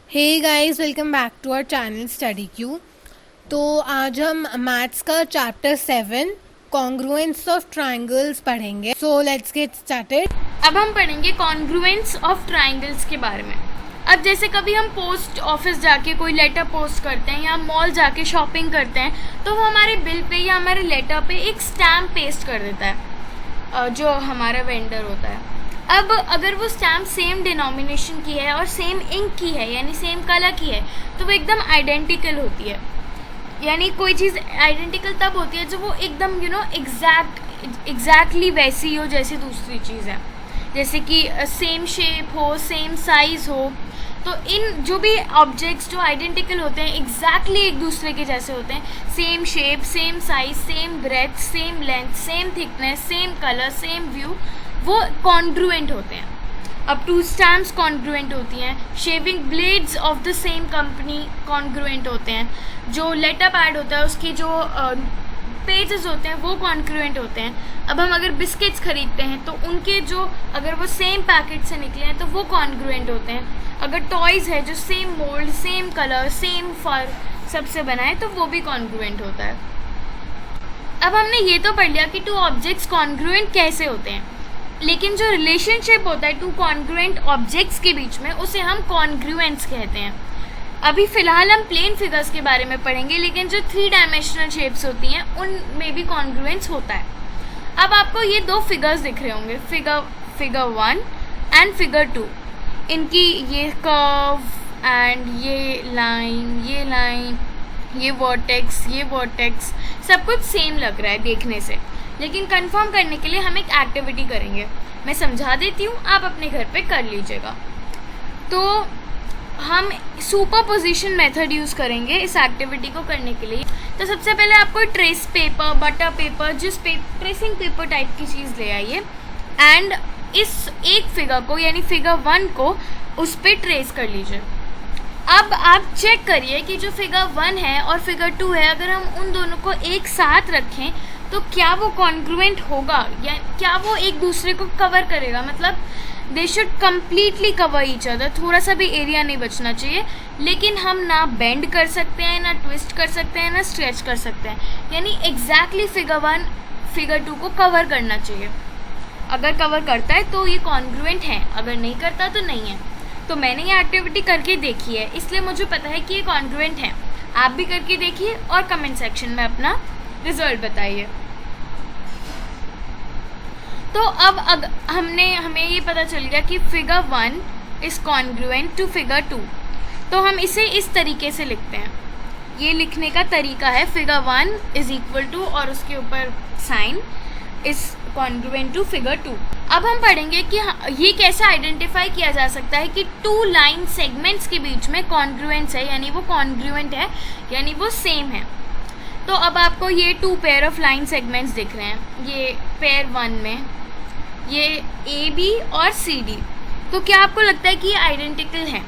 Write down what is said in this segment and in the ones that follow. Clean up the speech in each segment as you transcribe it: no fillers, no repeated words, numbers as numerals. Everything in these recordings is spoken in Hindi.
Hey guys, welcome back to our channel study Q. तो आज हम मैथ्स का चैप्टर 7 कॉन्ग्रुएंस ऑफ ट्रायंगल्स पढ़ेंगे। So let's get started. अब हम पढ़ेंगे कॉन्ग्रुएंस ऑफ ट्रायंगल्स के बारे में। अब जैसे कभी हम पोस्ट ऑफिस जाके कोई लेटर पोस्ट करते हैं या मॉल जाके शॉपिंग करते हैं तो वो हमारे बिल पे या हमारे लेटर पे एक स्टैम्प पेस्ट कर देता है जो हमारा वेंडर होता है। अब अगर वो स्टैम्प सेम डिनोमिनेशन की है और सेम इंक की है यानी सेम कलर की है तो वो एकदम आइडेंटिकल होती है। यानी कोई चीज़ आइडेंटिकल तब होती है जब वो एकदम एग्जैक्टली वैसी हो जैसी दूसरी चीज़ है। जैसे कि सेम शेप हो, सेम साइज़ हो। तो इन जो भी ऑब्जेक्ट्स जो आइडेंटिकल होते हैं एग्जैक्टली एक दूसरे के जैसे होते हैं, same shape, same size, same breadth, same length, same thickness, same colour, same view, वो कॉन्ग्रुएंट होते हैं। अब टू स्टैम्प्स कॉन्ग्रुएंट होती हैं, shaving blades of the same company congruent होते हैं, जो लेटर पैड होता है उसके जो पेजेस होते हैं वो कॉन्ग्रुएंट होते हैं। अब हम अगर बिस्किट्स खरीदते हैं तो उनके जो अगर वो सेम पैकेट से निकले हैं तो वो कॉन्ग्रुएंट होते हैं। अगर टॉयज़ है जो same mould, same colour, same fur सबसे बना है तो वो भी कॉन्ग्रुएंट होता है। अब हमने ये तो पढ़ लिया कि टू ऑब्जेक्ट्स कॉन्ग्रुएंट कैसे होते हैं, लेकिन जो रिलेशनशिप होता है टू कॉन्ग्रुएंट ऑब्जेक्ट्स के बीच में उसे हम कॉन्ग्रुएंस कहते हैं। अभी फ़िलहाल हम प्लेन फिगर्स के बारे में पढ़ेंगे, लेकिन जो 3 डायमेंशनल शेप्स होती हैं उनमें भी कॉन्ग्रुएंस होता है। अब आपको ये 2 फिगर्स दिख रहे होंगे, फिगर 1 एंड फिगर 2। इनकी ये कर्व एंड ये लाइन, ये वर्टेक्स सब कुछ सेम लग रहा है देखने से, लेकिन कंफर्म करने के लिए हम एक एक्टिविटी करेंगे। मैं समझा देती हूँ, आप अपने घर पे कर लीजिएगा। तो हम सुपरपोजिशन मेथड यूज़ करेंगे इस एक्टिविटी को करने के लिए। तो सबसे पहले आपको trace paper, butter paper, tracing paper type की चीज़ ले आइए एंड इस एक फिगर को यानी फिगर 1 को उस पर ट्रेस कर लीजिए। अब आप चेक करिए कि जो फिगर 1 है और फिगर 2 है, अगर हम उन दोनों को एक साथ रखें तो क्या वो कॉन्ग्रुएंट होगा या क्या वो एक दूसरे को कवर करेगा। मतलब they should completely cover each other, थोड़ा सा भी एरिया नहीं बचना चाहिए। लेकिन हम ना बेंड कर सकते हैं, ना ट्विस्ट कर सकते हैं, ना स्ट्रेच कर सकते हैं। यानी एग्जैक्टली फिगर 1 फिगर 2 को कवर करना चाहिए। अगर कवर करता है तो ये कॉन्ग्रुएंट है, अगर नहीं करता तो नहीं है। तो मैंने ये एक्टिविटी करके देखी है, इसलिए मुझे पता है कि ये कॉन्ग्रुएंट है। आप भी करके देखिए और कमेंट सेक्शन में अपना रिजल्ट बताइए। तो अब हमें ये पता चल गया कि figure 1 is congruent to figure 2। तो हम इसे इस तरीके से लिखते हैं। ये लिखने का तरीका है, फिगर 1 इज़ इक्वल टू और उसके ऊपर sign is congruent to figure 2। अब हम पढ़ेंगे कि ये कैसे आइडेंटिफाई किया जा सकता है कि 2 लाइन सेगमेंट्स के बीच में कॉन्ग्रुएंस है, यानी वो कॉन्ग्रुएंट है, यानी वो सेम है। तो अब आपको ये 2 पेयर ऑफ लाइन सेगमेंट्स दिख रहे हैं। ये पेयर 1 में ये AB और CD। तो क्या आपको लगता है कि ये आइडेंटिकल हैं?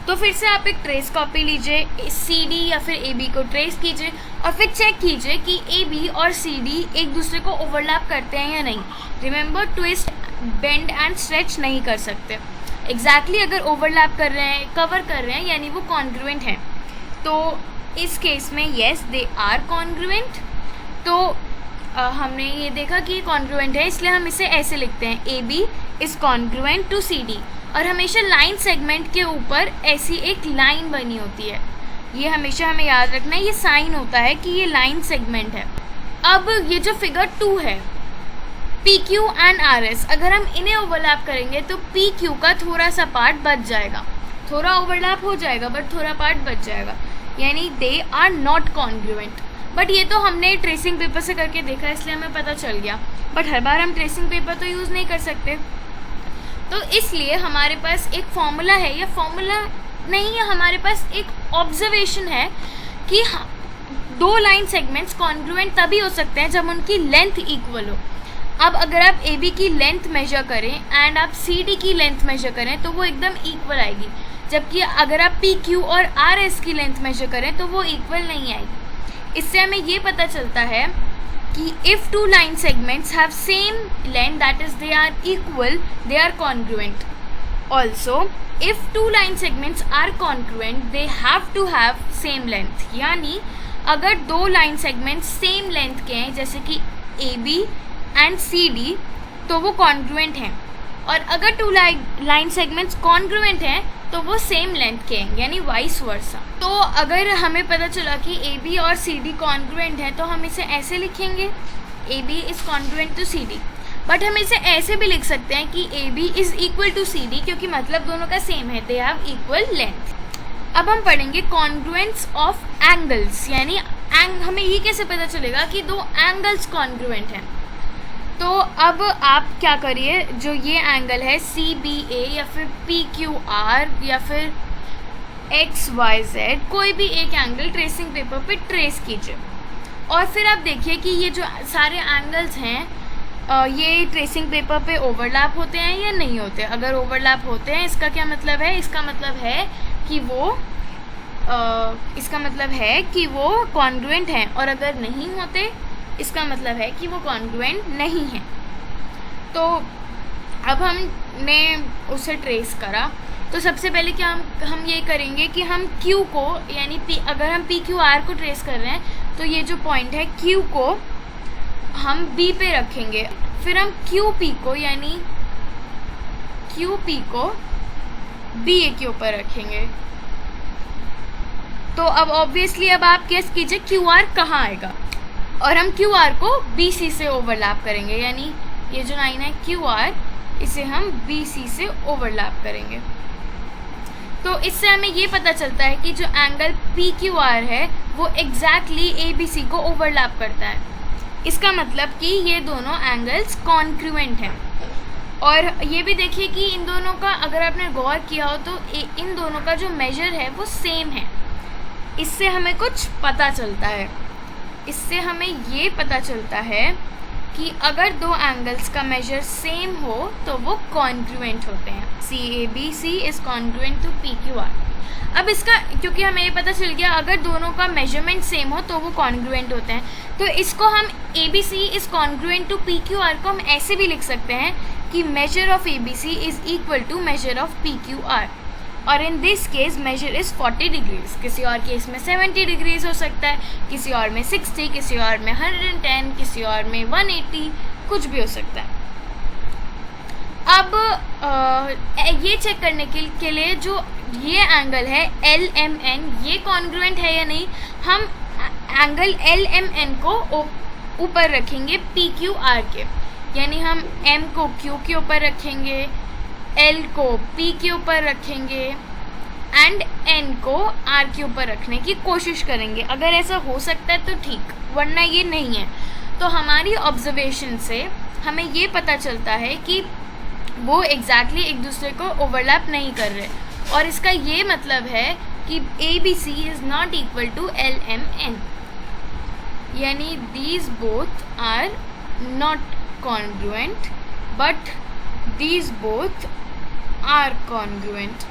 तो फिर से आप एक ट्रेस कॉपी लीजिए, CD या फिर AB को ट्रेस कीजिए और फिर चेक कीजिए कि AB और CD एक दूसरे को ओवरलैप करते हैं या नहीं। Remember, twist, bend and stretch नहीं कर सकते। एग्जैक्टली अगर ओवरलैप कर रहे हैं, कवर कर रहे हैं, यानी वो कॉन्ग्रुएंट हैं। तो इस केस में येस दे आर कॉन्ग्रुएंट। तो हमने ये देखा कि ये कॉन्ग्रुएंट है, इसलिए हम इसे ऐसे लिखते हैं, AB is congruent to CD। और हमेशा लाइन सेगमेंट के ऊपर ऐसी एक लाइन बनी होती है, ये हमेशा हमें याद रखना है, ये साइन होता है कि ये लाइन सेगमेंट है। अब ये जो फिगर 2 है, PQ एंड RS, अगर हम इन्हें ओवरलैप करेंगे तो PQ का थोड़ा सा पार्ट बच जाएगा, थोड़ा ओवरलैप हो जाएगा बट थोड़ा पार्ट बच जाएगा, यानी they are not congruent. But ये तो हमने ट्रेसिंग पेपर से करके देखा इसलिए हमें पता चल गया, बट हर बार हम ट्रेसिंग पेपर तो यूज़ नहीं कर सकते। तो इसलिए हमारे पास एक फॉर्मूला है, या फॉर्मूला नहीं है, हमारे पास एक ऑब्जर्वेशन है कि 2 लाइन सेगमेंट्स कॉन्ग्रुएंट तभी हो सकते हैं जब उनकी लेंथ इक्वल हो। अब अगर आप AB की लेंथ मेजर करें एंड आप CD की लेंथ मेजर करें तो वो एकदम इक्वल आएगी, जबकि अगर आप PQ और RS की लेंथ मेजर करें तो वो इक्वल नहीं आएगी। इससे हमें ये पता चलता है कि if 2 line segments have same length, that is they are equal, they are congruent। Also if two line segments are congruent they have to have same length, यानी अगर दो लाइन सेगमेंट्स सेम लेंथ के हैं जैसे कि A B and C D तो वो कॉन्ग्रुएंट हैं, और अगर टू लाइन सेगमेंट्स कॉन्ग्रुएंट हैं तो वो सेम लेंथ के हैं, यानी वाइस वर्सा। तो अगर हमें पता चला कि ए बी और सी डी कॉन्ग्रुएंट है तो हम इसे ऐसे लिखेंगे A B is congruent to C D, but हम इसे ऐसे भी लिख सकते हैं कि A B is equal to C D, क्योंकि मतलब दोनों का सेम है, दे हैव इक्वल लेंथ। अब हम पढ़ेंगे कॉन्ग्रुएंस ऑफ एंगल्स, यानी हमें ये कैसे पता चलेगा कि दो एंगल्स कॉन्ग्रुएंट हैं। तो अब आप क्या करिए, जो ये एंगल है सी बी ए या फिर पी क्यू आर या फिर एक्स वाई जेड, कोई भी एक एंगल ट्रेसिंग पेपर पे ट्रेस कीजिए, और फिर आप देखिए कि ये जो सारे एंगल्स हैं ये ट्रेसिंग पेपर पे ओवरलैप होते हैं या नहीं होते। अगर ओवरलैप होते हैं इसका क्या मतलब है, इसका मतलब है कि वो कॉन्ग्रुएंट हैं, और अगर नहीं होते इसका मतलब है कि वो कॉन्ग्रुएंट नहीं है। तो अब हमने उसे ट्रेस करा, तो सबसे पहले क्या हम ये करेंगे कि हम Q को, यानी अगर हम पी क्यू आर को ट्रेस कर रहे हैं तो ये जो पॉइंट है Q को हम B पे रखेंगे, फिर हम QP को, यानी QP को BA के ऊपर रखेंगे। तो अब ऑब्वियसली अब आप गेस कीजिए QR कहाँ आएगा, और हम QR को BC से ओवरलैप करेंगे, यानी ये जो लाइन है QR इसे हम BC से ओवरलैप करेंगे। तो इससे हमें ये पता चलता है कि जो एंगल PQR है वो एग्जैक्टली ABC को ओवरलैप करता है। इसका मतलब कि ये दोनों एंगल्स कॉन्ग्रुएंट हैं। और ये भी देखिए कि इन दोनों का, अगर आपने गौर किया हो तो इन दोनों का जो मेजर है वो सेम है। इससे हमें कुछ पता चलता है, इससे हमें ये पता चलता है कि अगर दो एंगल्स का मेजर सेम हो तो वो कॉन्ग्रुएंट होते हैं। CABC is congruent to PQR। अब इसका, क्योंकि हमें ये पता चल गया अगर दोनों का मेजरमेंट सेम हो तो वो कॉन्ग्रुएंट होते हैं, तो इसको हम ABC is congruent to PQR को हम ऐसे भी लिख सकते हैं कि measure of ABC is equal to measure of PQR, और in this case measure is 40 degrees. किसी और केस में 70 डिग्रीज हो सकता है, किसी और में 60, किसी और में 110, किसी और में 180, कुछ भी हो सकता है। अब ये चेक करने के लिए जो ये एंगल है LMN, ये कॉन्ग्रुएंट है या नहीं, हम एंगल LMN को ऊपर रखेंगे PQR के, यानी हम M को Q के ऊपर रखेंगे, L को P के ऊपर रखेंगे एंड N को R के ऊपर रखने की कोशिश करेंगे। अगर ऐसा हो सकता है तो ठीक, वरना ये नहीं है। तो हमारी ऑब्जर्वेशन से हमें ये पता चलता है कि वो एग्जैक्टली एक दूसरे को ओवरलैप नहीं कर रहे, और इसका ये मतलब है कि ABC is not equal to LMN, यानी these both are not congruent but these both are congruent।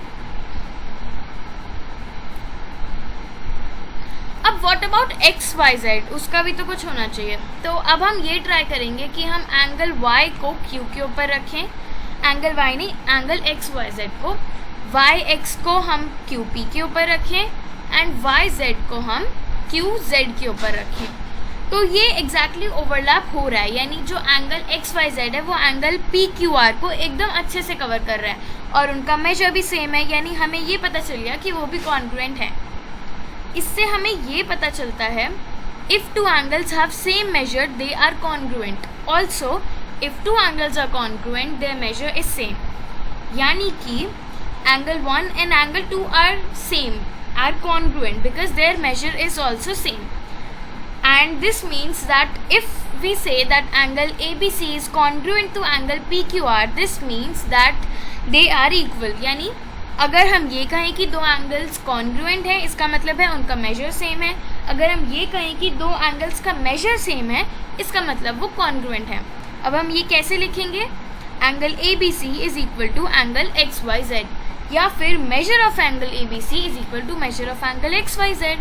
अब what about XYZ, उसका भी तो कुछ होना चाहिए। तो अब हम ये ट्राई करेंगे कि हम एंगल Y को Q के ऊपर रखें, एंगल Y नहीं, एंगल XYZ को, YX को हम QP के ऊपर रखें एंड YZ को हम QZ के ऊपर रखें। तो ये एग्जैक्टली ओवरलैप हो रहा है, यानी जो एंगल XYZ है वो एंगल PQR को एकदम अच्छे से कवर कर रहा है, और उनका मेजर भी सेम है, यानी हमें ये पता चल गया कि वो भी कॉन्ग्रुएंट है। इससे हमें ये पता चलता है if two angles have same measure they are congruent, also if two angles are congruent their measure is same, यानी कि angle 1 and angle 2 are same, are congruent because their measure is also same. And this means that if we say that angle ABC is congruent to angle PQR, this means that they are equal। यानी अगर हम ये कहें कि दो एंगल्स कॉन्ग्रुएंट हैं, इसका मतलब है उनका मेजर सेम है। अगर हम ये कहें कि दो एंगल्स का मेजर सेम है, इसका मतलब वो कॉन्ग्रुएंट है। अब हम ये कैसे लिखेंगे, angle ABC is equal to angle XYZ, या फिर measure of angle ABC is equal to measure of angle XYZ।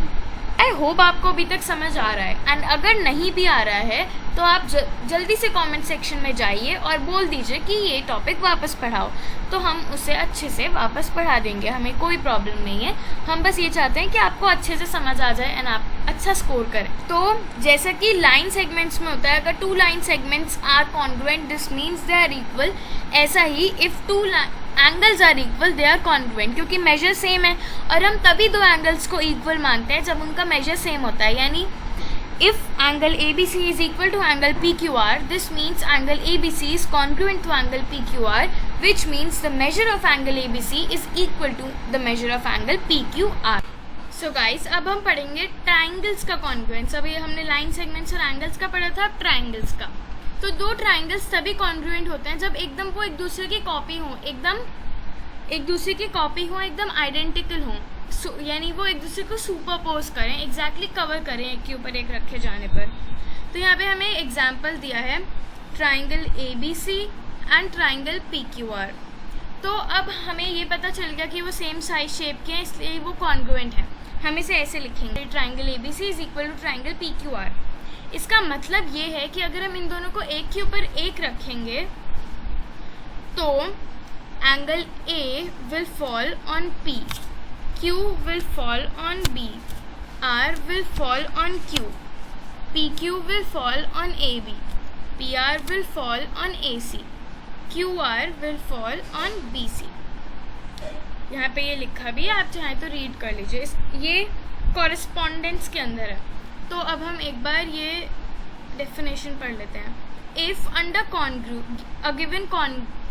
I hope आपको अभी तक समझ आ रहा है, एंड अगर नहीं भी आ रहा है तो आप जल्दी से कमेंट सेक्शन में जाइए और बोल दीजिए कि ये टॉपिक वापस पढ़ाओ, तो हम उसे अच्छे से वापस पढ़ा देंगे, हमें कोई प्रॉब्लम नहीं है। हम बस ये चाहते हैं कि आपको अच्छे से समझ आ जाए एंड आप अच्छा स्कोर करें। तो जैसा कि लाइन सेगमेंट्स में होता है, अगर 2 line segments are congruent this means they are equal, ऐसा ही if 2 angles are equal they are congruent, क्योंकि मेजर सेम है और हम तभी 2 एंगल्स को इक्वल मानते हैं जब उनका मेजर सेम होता है। यानी if angle ABC is equal to angle PQR, this means angle ABC is congruent to angle PQR, which means the measure of angle ABC is equal to the measure of angle PQR. So guys, अब हम पढ़ेंगे ट्राइंगल्स का कॉन्ग्रुएंस। अभी हमने लाइन सेगमेंट्स और एंगल्स का पढ़ा था, अब ट्राइंगल्स का। तो 2 ट्राइंगल्स तभी कॉन्ग्रुएंट होते हैं जब एकदम वो एक दूसरे की कॉपी हो, एकदम आइडेंटिकल हों, यानी वो एक दूसरे को सुपरपोज करें, एग्जैक्टली कवर करें एक के ऊपर एक रखे जाने पर। तो यहाँ पे हमें एग्जाम्पल दिया है triangle ABC and triangle PQR। तो अब हमें ये पता चल गया कि वो सेम साइज शेप के हैं, इसलिए वो कॉन्ग्रुएंट है। हम इसे ऐसे लिखेंगे, triangle ABC is equal to triangle PQR। इसका मतलब ये है कि अगर हम इन दोनों को एक के ऊपर एक रखेंगे तो angle A will fall on P, Q will fall on B, R will fall on Q, PQ will fall on AB, PR will fall on AC, QR will fall on BC। यहाँ पे ये लिखा भी है, आप चाहें तो रीड कर लीजिए, ये कॉरेस्पॉन्डेंस के अंदर है। तो अब हम एक बार ये डेफिनेशन पढ़ लेते हैं। If under a given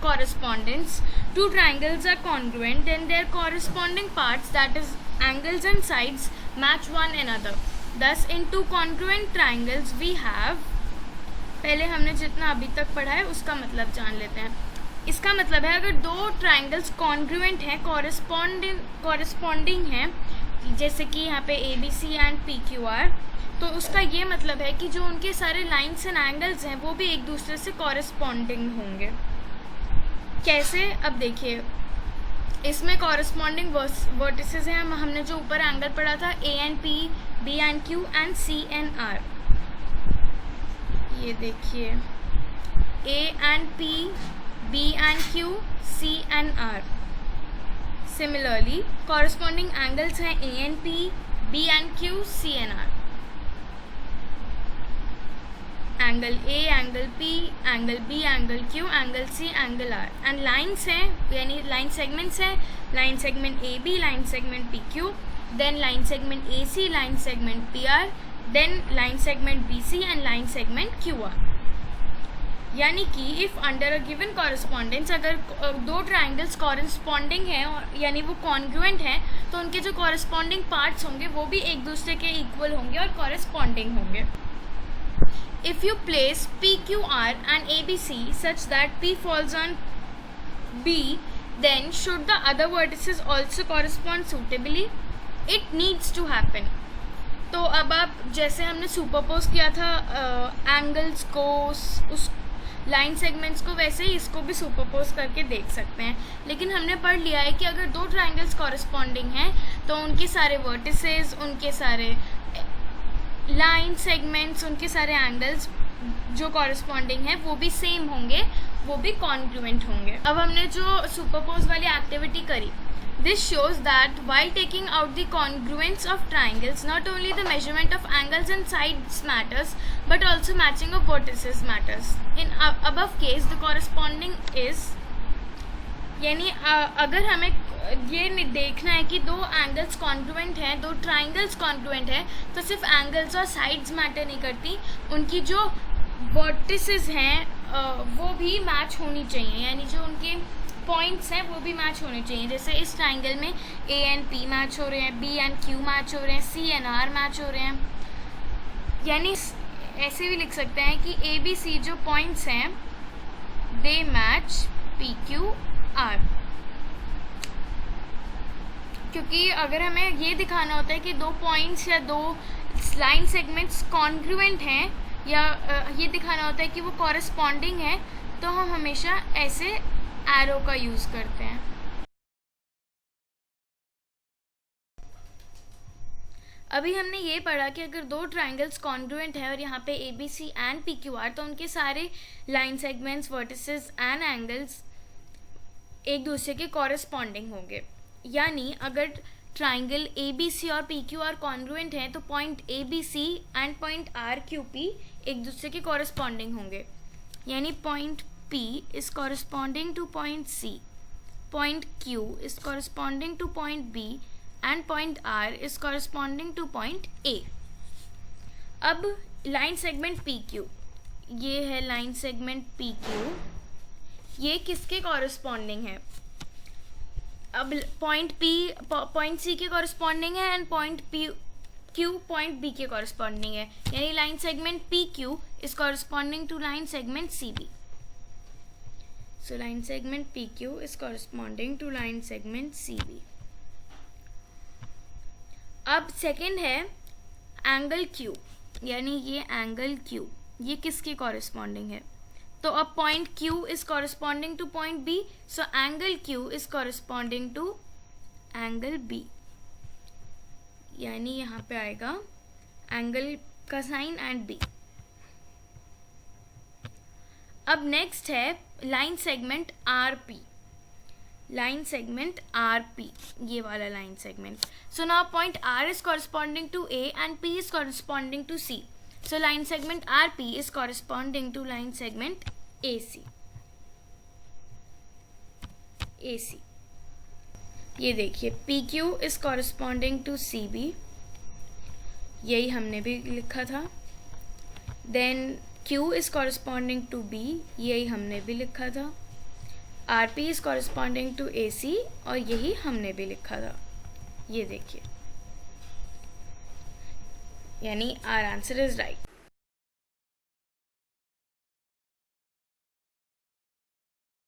correspondence 2 triangles are congruent, then their corresponding parts, that is angles and sides, match one another. Thus in 2 congruent triangles we have, पहले हमने जितना अभी तक पढ़ा है उसका मतलब जान लेते हैं। इसका मतलब है अगर 2 ट्राइंगल्स कॉन्ग्रुएंट हैं, कॉरेस्पॉन्डिंग हैं, जैसे कि यहाँ पे ABC एंड PQR, तो उसका ये मतलब है कि जो उनके सारे लाइन्स एंड एंगल्स हैं वो भी एक दूसरे से कॉरेस्पॉन्डिंग होंगे। कैसे? अब देखिए, इसमें कॉरेस्पॉन्डिंग वर्टिसेस हैं, हमने जो ऊपर एंगल पढ़ा था A and P, B and Q and C and R। ये देखिए A and P, B and Q, C and R। Similarly corresponding angles हैं A and P, B and Q, C and R। Angle A, angle P, angle B, angle Q, angle C, angle R। And lines हैं, यानी लाइन सेगमेंट्स हैं, line segment AB, line segment PQ, then line segment AC, line segment PR, then line segment BC and line segment QR। यानी कि if under a given correspondence, अगर 2 ट्राइंगल्स कॉरेस्पॉन्डिंग हैं और यानी वो कॉन्ग्रुएंट हैं, तो उनके जो कॉरेस्पॉन्डिंग पार्ट्स होंगे वो भी एक दूसरे के इक्वल होंगे और कॉरेस्पॉन्डिंग होंगे। If you place PQR and ABC such that P falls on B, then should the other vertices also correspond suitably? It needs to happen. तो अब आप जैसे हमने सुपरपोज किया था एंगल्स को, उस लाइन सेगमेंट्स को, वैसे ही इसको भी सुपरपोज करके देख सकते हैं। लेकिन हमने पढ़ लिया है कि अगर 2 ट्राइंगल्स कॉरेस्पॉन्डिंग हैं तो उनके सारे वर्टिसेस, उनके सारे लाइन सेगमेंट्स, उनके सारे एंगल्स जो कॉरेस्पॉन्डिंग हैं वो भी सेम होंगे, वो भी कॉन्ग्रुएंट होंगे। अब हमने जो सुपरपोज वाली एक्टिविटी करी, this shows that while taking out the congruence of triangles, not only the measurement of angles and sides matters, but also matching of vertices matters. In above case, the corresponding is, यानी अगर हमें ये देखना है कि 2 एंगल्स कॉन्ग्रुएंट हैं, 2 ट्राइंगल्स कॉन्ग्रुएंट हैं, तो सिर्फ एंगल्स और साइड्स मैटर नहीं करती, उनकी जो वर्टिसेस हैं वो भी मैच होनी चाहिए, यानी जो उनके पॉइंट्स हैं वो भी मैच होने चाहिए। जैसे इस ट्राइंगल में A एंड P मैच हो रहे हैं, B एंड Q मैच हो रहे हैं, C एंड R मैच हो रहे हैं। यानी ऐसे भी लिख सकते हैं कि ABC जो पॉइंट्स हैं दे मैच PQR, क्योंकि अगर हमें ये दिखाना होता है कि 2 पॉइंट्स या 2 लाइन सेगमेंट्स कॉन्ग्रुएंट हैं, या ये दिखाना होता है कि वो कॉरेस्पॉन्डिंग है, तो हम हमेशा ऐसे एरो का यूज़ करते हैं। अभी हमने ये पढ़ा कि अगर दो ट्राइंगल्स कॉन्ग्रुएंट है और यहाँ पे A B C and P Q R, तो उनके सारे line segments, vertices and angles एक दूसरे के कॉरेस्पॉन्डिंग होंगे। यानी अगर ट्राइंगल ए बी सी और पी क्यू आर कॉन्ग्रुएंट हैं तो point A B C and point R Q P एक दूसरे के कॉरेस्पॉन्डिंग होंगे। यानी point P is corresponding to point C, point Q is corresponding to point B and point R is corresponding to point A. अब लाइन सेगमेंट PQ, ये है लाइन सेगमेंट PQ, ये किसके कॉरेस्पॉन्डिंग है? अब पॉइंट P पॉइंट C के कॉरेस्पॉन्डिंग है and point Q point B के कॉरेस्पॉन्डिंग है। यानी line segment PQ is corresponding to line segment CB. So line segment PQ is corresponding to line segment CB. अब सेकेंड है एंगल Q, यानी ये एंगल Q, ये किसके कॉरेस्पॉन्डिंग है? तो अब point Q is corresponding to point B, so angle Q is corresponding to angle B. यानी यहाँ पे आएगा एंगल का साइन एंड B. अब नेक्स्ट है line segment RP, line segment RP, ये वाला line segment. So now point R is corresponding to A and P is corresponding to C. So line segment RP is corresponding to line segment AC. ये देखिए PQ is corresponding to CB, यही हमने भी लिखा था. Then Q is corresponding to B, यही हमने भी लिखा था. RP is corresponding to AC, और यही हमने भी लिखा था. ये देखिए, यानी our answer is right.